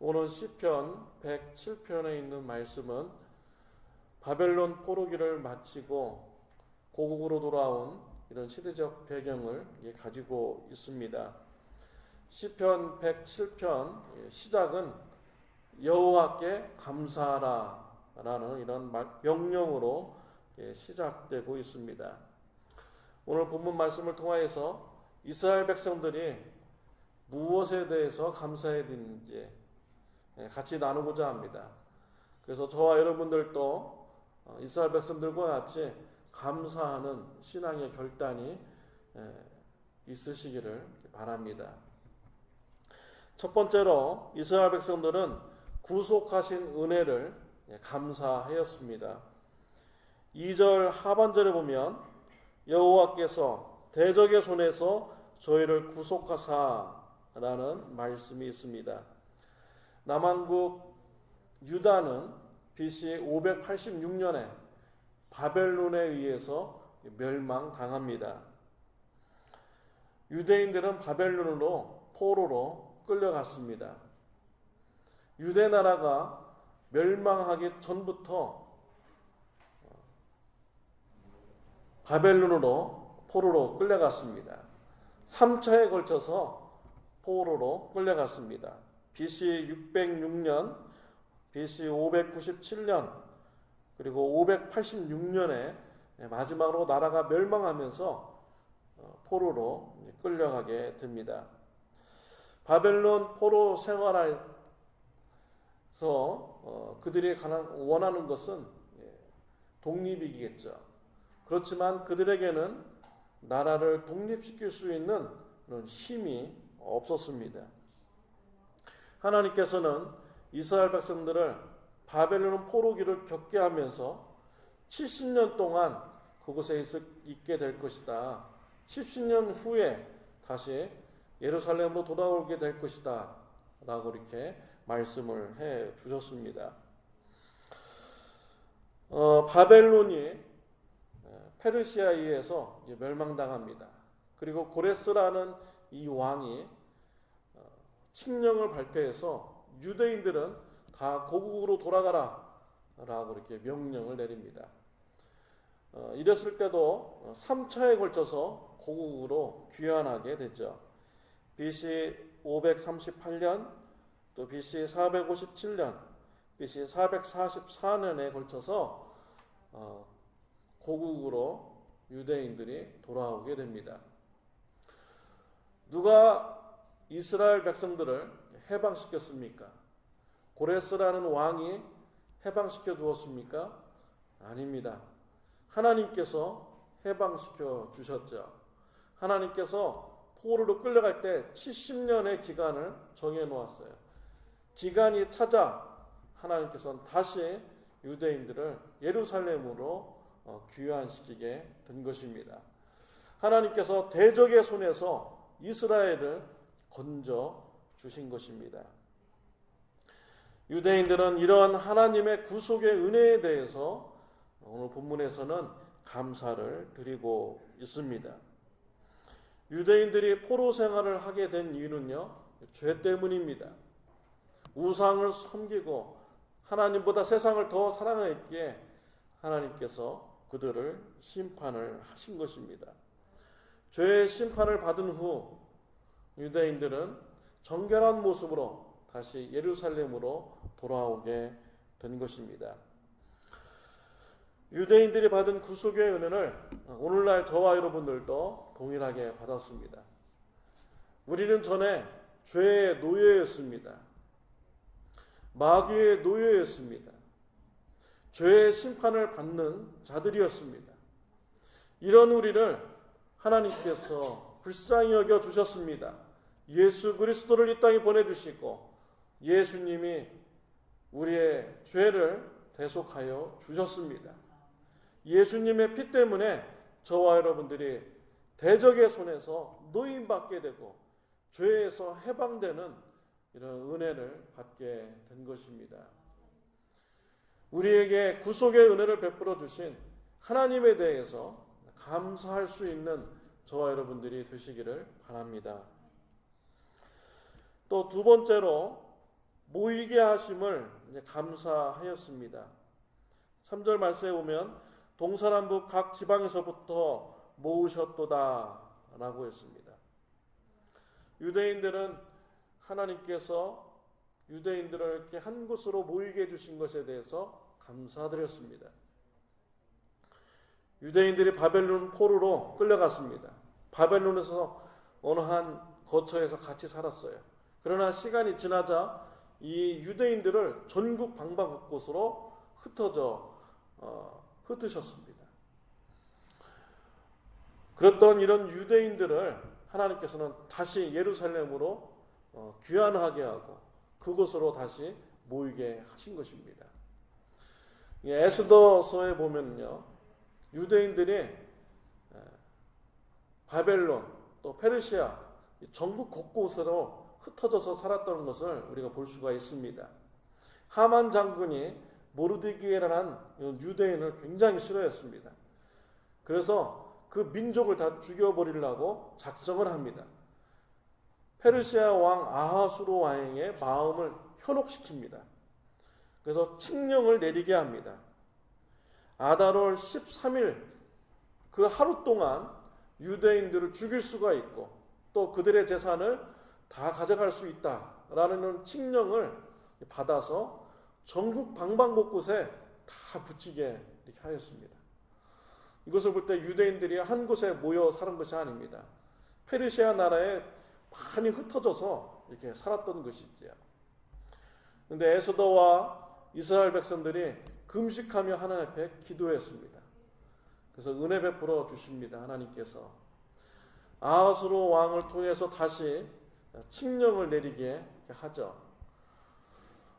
오늘 시편 107편에 있는 말씀은 바벨론 포로기를 마치고 고국으로 돌아온 이런 시대적 배경을 가지고 있습니다. 시편 107편 시작은 여호와께 감사하라라는 이런 명령으로 시작되고 있습니다. 오늘 본문 말씀을 통하여서 이스라엘 백성들이 무엇에 대해서 감사해야 되는지 같이 나누고자 합니다. 그래서 저와 여러분들도 이스라엘 백성들과 같이 감사하는 신앙의 결단이 있으시기를 바랍니다. 첫 번째로 이스라엘 백성들은 구속하신 은혜를 감사하였습니다. 2절 하반절에 보면 여호와께서 대적의 손에서 저희를 구속하사라는 말씀이 있습니다. 남왕국 유다는 BC 586년에 바벨론에 의해서 멸망당합니다. 유대인들은 바벨론으로 포로로 끌려갔습니다. 유대 나라가 멸망하기 전부터 바벨론으로 포로로 끌려갔습니다. 3차에 걸쳐서 포로로 끌려갔습니다. BC 606년, BC 597년, 그리고 586년에 마지막으로 나라가 멸망하면서 포로로 끌려가게 됩니다. 바벨론 포로 생활에서 그들이 원하는 것은 독립이겠죠. 그렇지만 그들에게는 나라를 독립시킬 수 있는 그런 힘이 없었습니다. 하나님께서는 이스라엘 백성들을 바벨론 포로기를 겪게 하면서 70년 동안 그곳에 있게 될 것이다. 70년 후에 다시 예루살렘으로 돌아오게 될 것이다. 라고 이렇게 말씀을 해 주셨습니다. 바벨론이 페르시아에 의해서 멸망당합니다. 그리고 고레스라는 이 왕이 칙령을 발표해서 유대인들은 다 고국으로 돌아가라 라고 이렇게 명령을 내립니다. 이랬을 때도 3차에 걸쳐서 고국으로 귀환하게 됐죠. BC 538년, 또 BC 457년, BC 444년에 걸쳐서 고국으로 유대인들이 돌아오게 됩니다. 누가 이스라엘 백성들을 해방시켰습니까? 고레스라는 왕이 해방시켜 주었습니까? 아닙니다. 하나님께서 해방시켜 주셨죠. 하나님께서 포로로 끌려갈 때 70년의 기간을 정해 놓았어요. 기간이 차자 하나님께서는 다시 유대인들을 예루살렘으로 귀환시키게 된 것입니다. 하나님께서 대적의 손에서 이스라엘을 건져 주신 것입니다. 유대인들은 이런 하나님의 구속의 은혜에 대해서 오늘 본문에서는 감사를 드리고 있습니다. 유대인들이 포로 생활을 하게 된 이유는요, 죄 때문입니다. 우상을 섬기고 하나님보다 세상을 더 사랑했기에 하나님께서 그들을 심판을 하신 것입니다. 죄의 심판을 받은 후 유대인들은 정결한 모습으로 다시 예루살렘으로 돌아오게 된 것입니다. 유대인들이 받은 구속의 은혜를 오늘날 저와 여러분들도 동일하게 받았습니다. 우리는 전에 죄의 노예였습니다. 마귀의 노예였습니다. 죄의 심판을 받는 자들이었습니다. 이런 우리를 하나님께서 불쌍히 여겨 주셨습니다. 예수 그리스도를 이 땅에 보내주시고 예수님이 우리의 죄를 대속하여 주셨습니다. 예수님의 피 때문에 저와 여러분들이 대적의 손에서 노임받게 되고 죄에서 해방되는 이런 은혜를 받게 된 것입니다. 우리에게 구속의 은혜를 베풀어 주신 하나님에 대해서 감사할 수 있는 저와 여러분들이 되시기를 바랍니다. 또 두 번째로 모이게 하심을 감사하였습니다. 3절 말씀에 보면 동서남북 각 지방에서부터 모으셨도다 라고 했습니다. 유대인들은 하나님께서 유대인들을 이렇게 한 곳으로 모이게 해주신 것에 대해서 감사드렸습니다. 유대인들이 바벨론 포로로 끌려갔습니다. 바벨론에서 어느 한 거처에서 같이 살았어요. 그러나 시간이 지나자 이 유대인들을 전국 방방곳곳으로 흩으셨습니다. 그랬던 이런 유대인들을 하나님께서는 다시 예루살렘으로 귀환하게 하고 그곳으로 다시 모이게 하신 것입니다. 에스더서에 보면요, 유대인들이 바벨론 또 페르시아 전국 곳곳으로 흩어져서 살았던 것을 우리가 볼 수가 있습니다. 하만 장군이 모르드기에라는 유대인을 굉장히 싫어했습니다. 그래서 그 민족을 다 죽여버리려고 작정을 합니다. 페르시아 왕 아하수로 왕의 마음을 현혹시킵니다. 그래서 칙령을 내리게 합니다. 아달월 13일 그 하루 동안 유대인들을 죽일 수가 있고 또 그들의 재산을 다 가져갈 수 있다라는 칙령을 받아서 전국 방방곳곳에 다 붙이게 이렇게 하였습니다. 이것을 볼 때 유대인들이 한 곳에 모여 사는 것이 아닙니다. 페르시아 나라에 많이 흩어져서 이렇게 살았던 것이지요. 그런데 에스더와 이스라엘 백성들이 금식하며 하나님 앞에 기도했습니다. 그래서 은혜 베풀어 주십니다. 하나님께서 아하수로 왕을 통해서 다시 칙령을 내리게 하죠.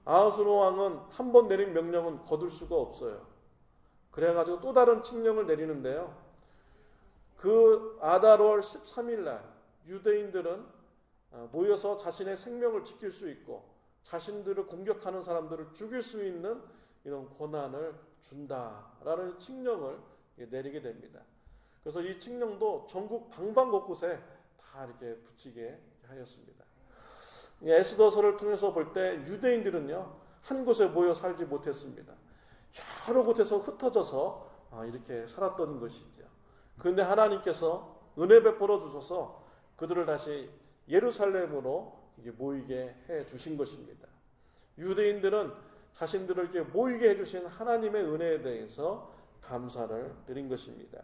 아하수로 왕은 한 번 내린 명령은 거둘 수가 없어요. 그래가지고 또 다른 칙령을 내리는데요. 그 아달월 13일 날 유대인들은 모여서 자신의 생명을 지킬 수 있고 자신들을 공격하는 사람들을 죽일 수 있는 이런 권한을 준다라는 칙령을 내리게 됩니다. 그래서 이 칙령도 전국 방방곳곳에 다 이렇게 붙이게 하였습니다. 에스더서를 통해서 볼 때 유대인들은요, 한 곳에 모여 살지 못했습니다. 여러 곳에서 흩어져서 이렇게 살았던 것이죠. 그런데 하나님께서 은혜 베풀어 주셔서 그들을 다시 예루살렘으로 모이게 해 주신 것입니다. 유대인들은 자신들을 이렇게 모이게 해 주신 하나님의 은혜에 대해서 감사를 드린 것입니다.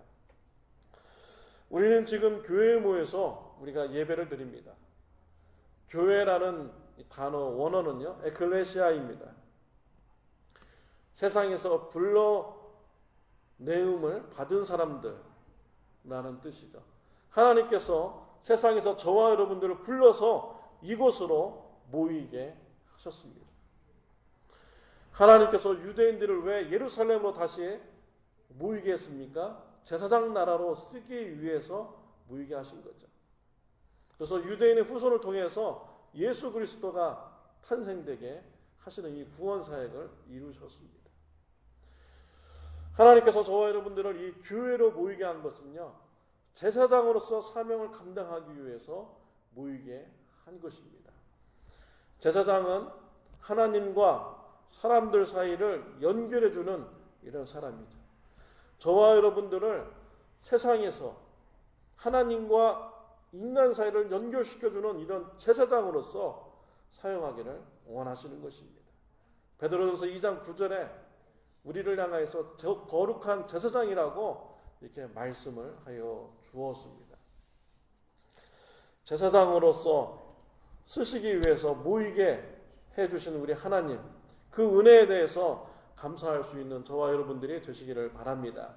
우리는 지금 교회에 모여서 우리가 예배를 드립니다. 교회라는 단어 원어는요, 에클레시아입니다. 세상에서 불러내음을 받은 사람들라는 뜻이죠. 하나님께서 세상에서 저와 여러분들을 불러서 이곳으로 모이게 하셨습니다. 하나님께서 유대인들을 왜 예루살렘으로 다시 모이게 했습니까? 제사장 나라로 쓰기 위해서 모이게 하신 거죠. 그래서 유대인의 후손을 통해서 예수 그리스도가 탄생되게 하시는 이 구원 사역을 이루셨습니다. 하나님께서 저와 여러분들을 이 교회로 모이게 한 것은요, 제사장으로서 사명을 감당하기 위해서 모이게 한 것입니다. 제사장은 하나님과 사람들 사이를 연결해주는 이런 사람이죠. 저와 여러분들을 세상에서 하나님과 인간 사이를 연결시켜주는 이런 제사장으로서 사용하기를 원하시는 것입니다. 베드로전서 2장 9절에 우리를 향하여서 거룩한 제사장이라고 이렇게 말씀을 하여 주었습니다. 제사장으로서 쓰시기 위해서 모이게 해주신 우리 하나님, 그 은혜에 대해서 감사할 수 있는 저와 여러분들이 되시기를 바랍니다.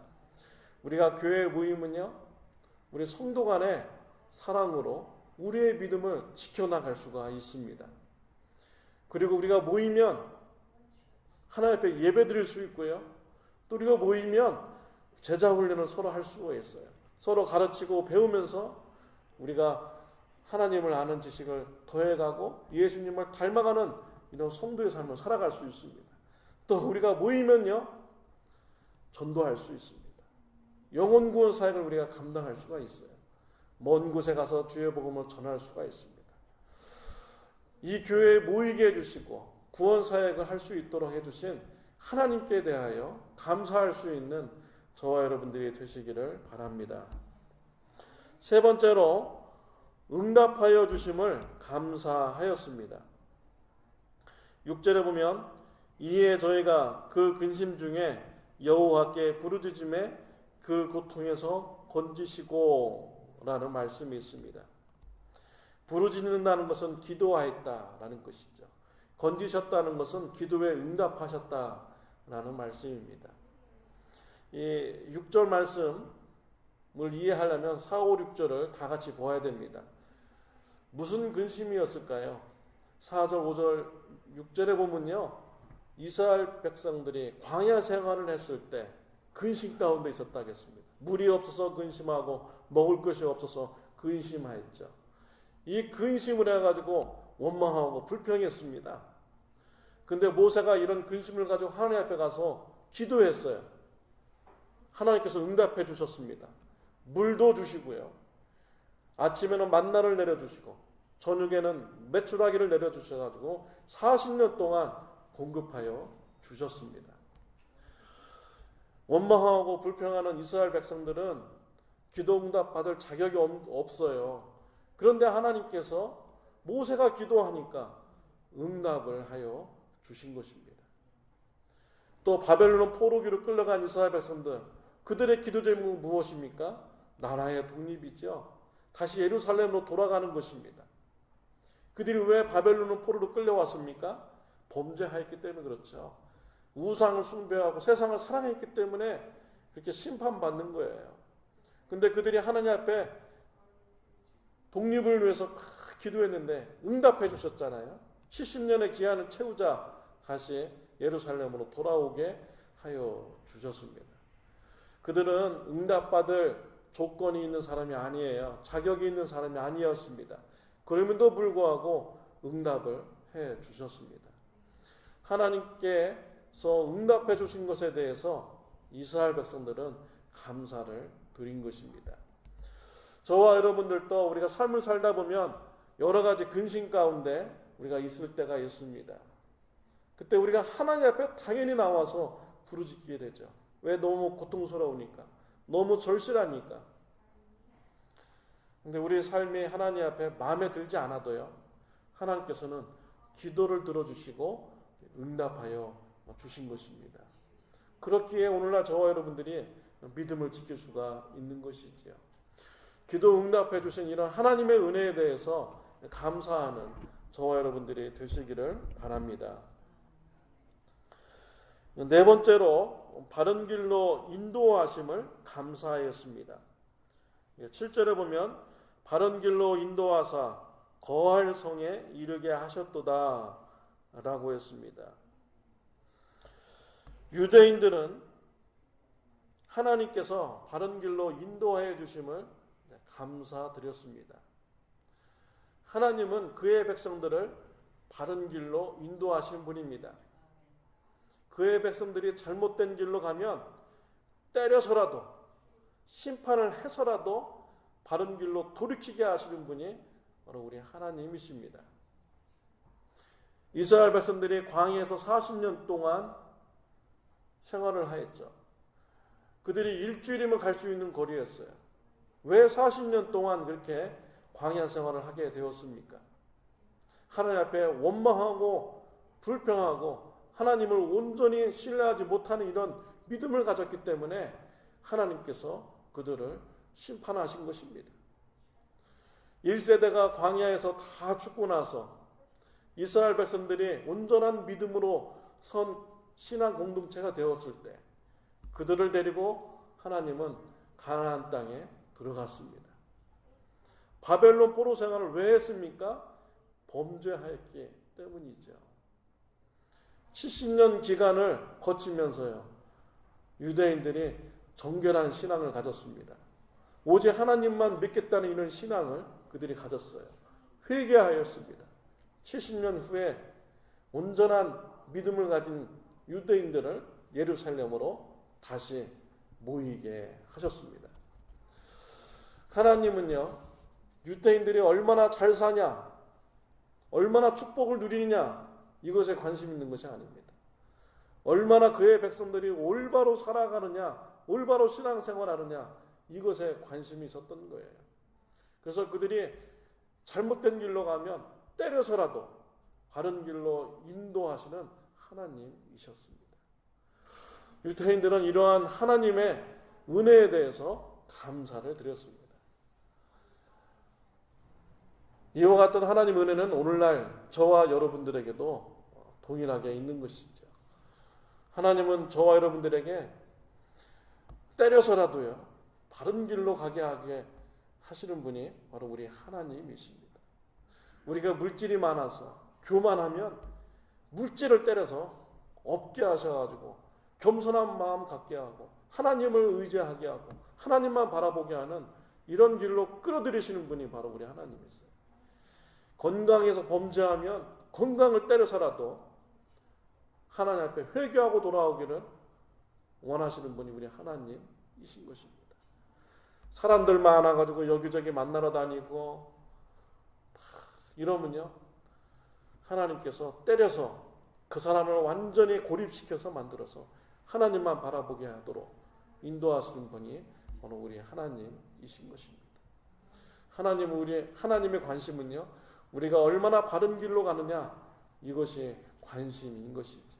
우리가 교회 모임은요, 우리 성도 간의 사랑으로 우리의 믿음을 지켜나갈 수가 있습니다. 그리고 우리가 모이면 하나님 앞에 예배 드릴 수 있고요, 또 우리가 모이면 제자 훈련을 서로 할 수가 있어요. 서로 가르치고 배우면서 우리가 하나님을 아는 지식을 더해가고 예수님을 닮아가는 이런 성도의 삶을 살아갈 수 있습니다. 또 우리가 모이면요, 전도할 수 있습니다. 영혼 구원 사역을 우리가 감당할 수가 있어요. 먼 곳에 가서 주의 복음을 전할 수가 있습니다. 이 교회에 모이게 해주시고 구원 사역을 할 수 있도록 해주신 하나님께 대하여 감사할 수 있는 저와 여러분들이 되시기를 바랍니다. 세 번째로 응답하여 주심을 감사하였습니다. 6절에 보면 이에 저희가 그 근심 중에 여호와께 부르짖음에 그 고통에서 건지시고 라는 말씀이 있습니다. 부르짖는다는 것은 기도하였다라는 것이죠. 건지셨다는 것은 기도에 응답하셨다라는 말씀입니다. 이 6절 말씀을 이해하려면 4, 5, 6절을 다 같이 보아야 됩니다. 무슨 근심이었을까요? 4절, 5절, 6절에 보면요, 이스라엘 백성들이 광야 생활을 했을 때 근심 가운데 있었다 하겠습니다. 물이 없어서 근심하고 먹을 것이 없어서 근심하였죠. 이 근심을 해가지고 원망하고 불평했습니다. 근데 모세가 이런 근심을 가지고 하나님 앞에 가서 기도했어요. 하나님께서 응답해 주셨습니다. 물도 주시고요, 아침에는 만나를 내려주시고 저녁에는 메추라기를 내려주셔가지고 40년 동안 공급하여 주셨습니다. 원망하고 불평하는 이스라엘 백성들은 기도 응답 받을 자격이 없어요. 그런데 하나님께서 모세가 기도하니까 응답을 하여 주신 것입니다. 또 바벨론 포로기로 끌려간 이스라엘 백성들, 그들의 기도 제목은 무엇입니까? 나라의 독립이죠. 다시 예루살렘으로 돌아가는 것입니다. 그들이 왜 바벨론 포로로 끌려왔습니까? 범죄하였기 때문에 그렇죠. 우상을 숭배하고 세상을 사랑했기 때문에 그렇게 심판받는 거예요. 근데 그들이 하나님 앞에 독립을 위해서 기도했는데 응답해 주셨잖아요. 70년의 기한을 채우자 다시 예루살렘으로 돌아오게 하여 주셨습니다. 그들은 응답받을 조건이 있는 사람이 아니에요. 자격이 있는 사람이 아니었습니다. 그럼에도 불구하고 응답을 해 주셨습니다. 하나님께서 응답해 주신 것에 대해서 이스라엘 백성들은 감사를 드린 것입니다. 저와 여러분들도 우리가 삶을 살다 보면 여러 가지 근심 가운데 우리가 있을 때가 있습니다. 그때 우리가 하나님 앞에 당연히 나와서 부르짖게 되죠. 왜? 너무 고통스러우니까, 너무 절실하니까. 근데 우리의 삶이 하나님 앞에 마음에 들지 않아도요, 하나님께서는 기도를 들어주시고 응답하여 주신 것입니다. 그렇기에 오늘날 저와 여러분들이 믿음을 지킬 수가 있는 것이지요. 기도 응답해 주신 이런 하나님의 은혜에 대해서 감사하는 저와 여러분들이 되시기를 바랍니다. 네 번째로 바른 길로 인도하심을 감사하였습니다. 7절에 보면 바른 길로 인도하사 거할 성에 이르게 하셨도다 라고 했습니다. 유대인들은 하나님께서 바른 길로 인도해 주심을 감사드렸습니다. 하나님은 그의 백성들을 바른 길로 인도하신 분입니다. 그의 백성들이 잘못된 길로 가면 때려서라도 심판을 해서라도 바른 길로 돌이키게 하시는 분이 바로 우리 하나님이십니다. 이스라엘 백성들이 광야에서 40년 동안 생활을 하였죠. 그들이 일주일이면 갈 수 있는 거리였어요. 왜 40년 동안 그렇게 광야 생활을 하게 되었습니까? 하나님 앞에 원망하고 불평하고 하나님을 온전히 신뢰하지 못하는 이런 믿음을 가졌기 때문에 하나님께서 그들을 심판하신 것입니다. 1세대가 광야에서 다 죽고 나서 이스라엘 백성들이 온전한 믿음으로 선 신앙 공동체가 되었을 때 그들을 데리고 하나님은 가나안 땅에 들어갔습니다. 바벨론 포로 생활을 왜 했습니까? 범죄하였기 때문이죠. 70년 기간을 거치면서요, 유대인들이 정결한 신앙을 가졌습니다. 오직 하나님만 믿겠다는 이런 신앙을 그들이 가졌어요. 회개하였습니다. 70년 후에 온전한 믿음을 가진 유대인들을 예루살렘으로 다시 모이게 하셨습니다. 하나님은요, 유대인들이 얼마나 잘 사냐, 얼마나 축복을 누리느냐, 이것에 관심 있는 것이 아닙니다. 얼마나 그의 백성들이 올바로 살아가느냐, 올바로 신앙생활하느냐, 이것에 관심이 있었던 거예요. 그래서 그들이 잘못된 길로 가면 때려서라도 바른 길로 인도하시는 하나님이셨습니다. 유대인들은 이러한 하나님의 은혜에 대해서 감사를 드렸습니다. 이와 같은 하나님 은혜는 오늘날 저와 여러분들에게도 동일하게 있는 것이죠. 하나님은 저와 여러분들에게 때려서라도요 바른 길로 가게 하게 하시는 분이 바로 우리 하나님이십니다. 우리가 물질이 많아서 교만하면 물질을 때려서 없게 하셔가지고 겸손한 마음 갖게 하고 하나님을 의지하게 하고 하나님만 바라보게 하는 이런 길로 끌어들이시는 분이 바로 우리 하나님이세요. 건강해서 범죄하면 건강을 때려서라도 하나님 앞에 회개하고 돌아오기를 원하시는 분이 우리 하나님이신 것입니다. 사람들 많아가지고 여기저기 만나러 다니고 이러면요 하나님께서 때려서 그 사람을 완전히 고립시켜서 만들어서 하나님만 바라보게 하도록 인도하시는 분이 바로 우리 하나님이신 것입니다. 하나님의 관심은요 우리가 얼마나 바른 길로 가느냐 이것이 관심인 것이죠.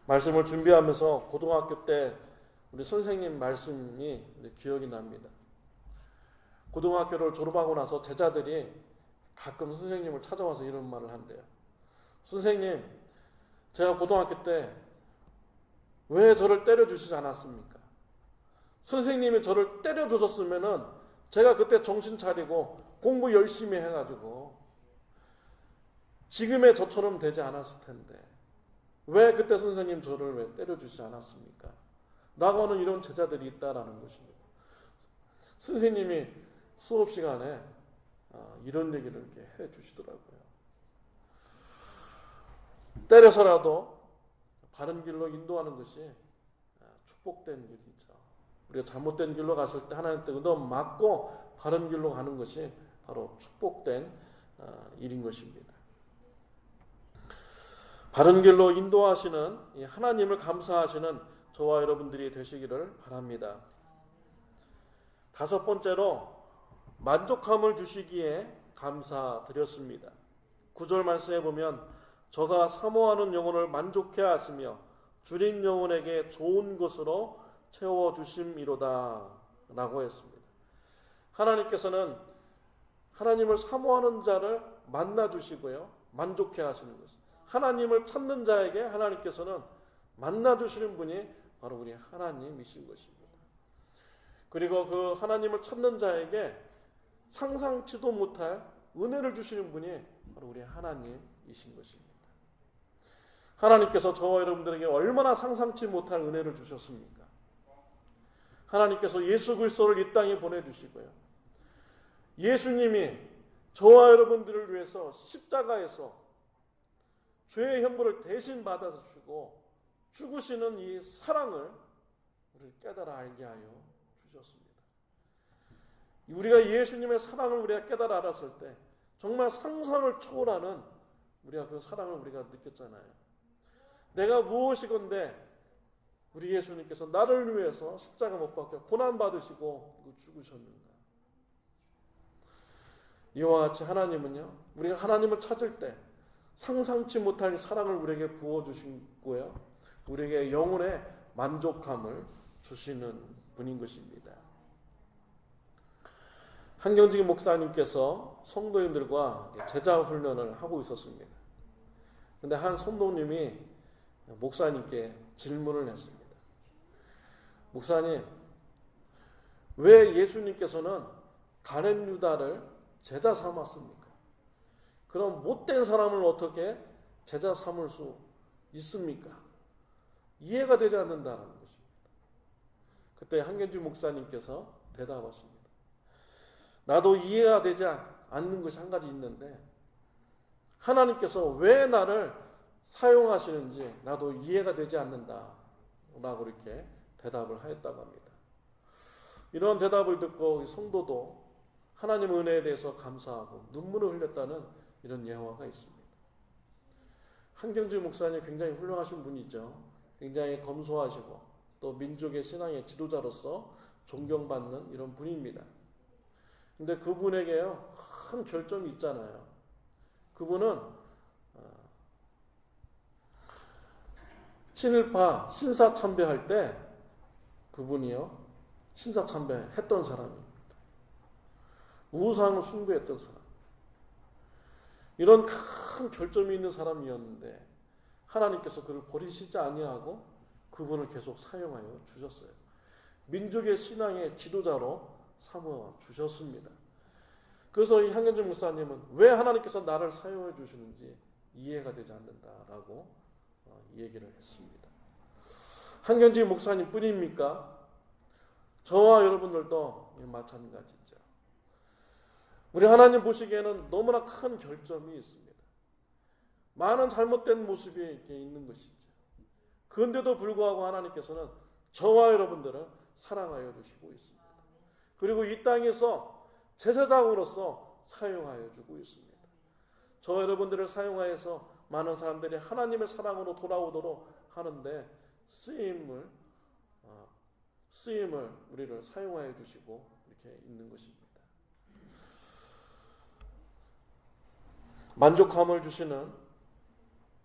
말씀을 준비하면서 고등학교 때 우리 선생님 말씀이 기억이 납니다. 고등학교를 졸업하고 나서 제자들이 가끔 선생님을 찾아와서 이런 말을 한대요. 선생님, 제가 고등학교 때 왜 저를 때려주시지 않았습니까? 선생님이 저를 때려주셨으면은 제가 그때 정신 차리고 공부 열심히 해가지고 지금의 저처럼 되지 않았을 텐데 왜 그때 선생님 저를 왜 때려주시지 않았습니까? 라고 하는 이런 제자들이 있다라는 것입니다. 선생님이 수업 시간에 이런 얘기를 이렇게 해주시더라고요. 때려서라도 바른 길로 인도하는 것이 축복된 길이죠. 우리가 잘못된 길로 갔을 때 하나님께 얻어 맞고 바른 길로 가는 것이 바로 축복된 일인 것입니다. 바른 길로 인도하시는 하나님을 감사하시는 저와 여러분들이 되시기를 바랍니다. 다섯 번째로 만족함을 주시기에 감사드렸습니다. 9절 말씀에 보면 저가 사모하는 영혼을 만족해 하시며 줄인 영혼에게 좋은 것으로 채워주심이로다 라고 했습니다. 하나님께서는 하나님을 사모하는 자를 만나주시고요 만족해 하시는 것입니다. 하나님을 찾는 자에게 하나님께서는 만나주시는 분이 바로 우리 하나님이신 것입니다. 그리고 그 하나님을 찾는 자에게 상상치도 못할 은혜를 주시는 분이 바로 우리 하나님이신 것입니다. 하나님께서 저와 여러분들에게 얼마나 상상치 못할 은혜를 주셨습니까? 하나님께서 예수 그리스도를 이 땅에 보내주시고요. 예수님이 저와 여러분들을 위해서 십자가에서 죄의 형벌을 대신 받아주시고 죽으시는 이 사랑을 우리를 깨달아 알게 하여 주셨습니다. 우리가 예수님의 사랑을 우리가 깨달아 알았을 때 정말 상상을 초월하는 우리가 그 사랑을 우리가 느꼈잖아요. 내가 무엇이건데 우리 예수님께서 나를 위해서 십자가 못 박혀 고난 받으시고 죽으셨는가. 이와 같이 하나님은요 우리가 하나님을 찾을 때 상상치 못할 사랑을 우리에게 부어주시고요 우리에게 영혼의 만족함을 주시는 분인 것입니다. 한경직 목사님께서 성도님들과 제자 훈련을 하고 있었습니다. 그런데 한 성도님이 목사님께 질문을 했습니다. 목사님, 왜 예수님께서는 가룟 유다를 제자 삼았습니까? 그럼 못된 사람을 어떻게 제자 삼을 수 있습니까? 이해가 되지 않는다는 것입니다. 그때 한경직 목사님께서 대답하십니다. 나도 이해가 되지 않는 것이 한 가지 있는데 하나님께서 왜 나를 사용하시는지 나도 이해가 되지 않는다 라고 이렇게 대답을 하였다고 합니다. 이런 대답을 듣고 성도도 하나님의 은혜에 대해서 감사하고 눈물을 흘렸다는 이런 예화가 있습니다. 한경주 목사님 굉장히 훌륭하신 분이죠. 굉장히 검소하시고 또 민족의 신앙의 지도자로서 존경받는 이런 분입니다. 근데 그분에게요, 큰 결점이 있잖아요. 그분은 친일파 신사참배할 때 그분이요, 신사참배 했던 사람입니다. 우상을 숭배했던 사람. 이런 큰 결점이 있는 사람이었는데 하나님께서 그를 버리시지 아니하고 그분을 계속 사용하여 주셨어요. 민족의 신앙의 지도자로 삼아 주셨습니다. 그래서 이 한경주 목사님은 왜 하나님께서 나를 사용해 주시는지 이해가 되지 않는다라고 얘기를 했습니다. 한경주 목사님 뿐입니까? 저와 여러분들도 마찬가지죠. 우리 하나님 보시기에는 너무나 큰 결점이 있습니다. 많은 잘못된 모습이 이렇게 있는 것이죠. 그런데도 불구하고 하나님께서는 저와 여러분들을 사랑하여 주시고 있습니다. 그리고 이 땅에서 제사장으로서 사용하여 주고 있습니다. 저와 여러분들을 사용하여서 많은 사람들이 하나님의 사랑으로 돌아오도록 하는데 쓰임을 우리를 사용하여 주시고 이렇게 있는 것입니다. 만족함을 주시는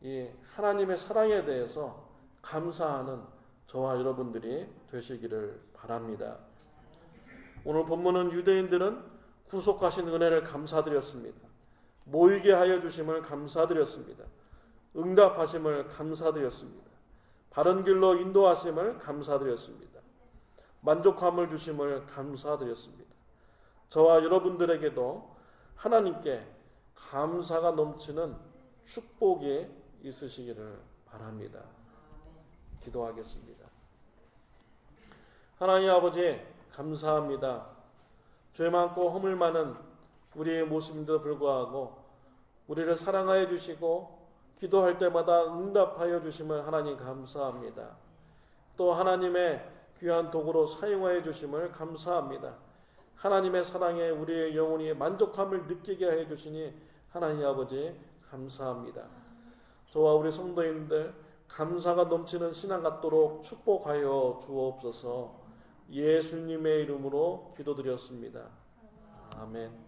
이 하나님의 사랑에 대해서 감사하는 저와 여러분들이 되시기를 바랍니다. 오늘 본문은 유대인들은 구속하신 은혜를 감사드렸습니다. 모이게 하여 주심을 감사드렸습니다. 응답하심을 감사드렸습니다. 바른 길로 인도하심을 감사드렸습니다. 만족함을 주심을 감사드렸습니다. 저와 여러분들에게도 하나님께 감사가 넘치는 축복이 있으시기를 바랍니다. 기도하겠습니다. 하나님 아버지, 감사합니다. 죄 많고 허물 많은 우리의 모습인데도 불구하고 우리를 사랑하여 주시고 기도할 때마다 응답하여 주심을 하나님 감사합니다. 또 하나님의 귀한 도구로 사용하여 주심을 감사합니다. 하나님의 사랑에 우리의 영혼이 만족함을 느끼게 하여 주시니 하나님 아버지 감사합니다. 저와 우리 성도님들 감사가 넘치는 신앙 갖도록 축복하여 주옵소서. 예수님의 이름으로 기도드렸습니다. 아멘.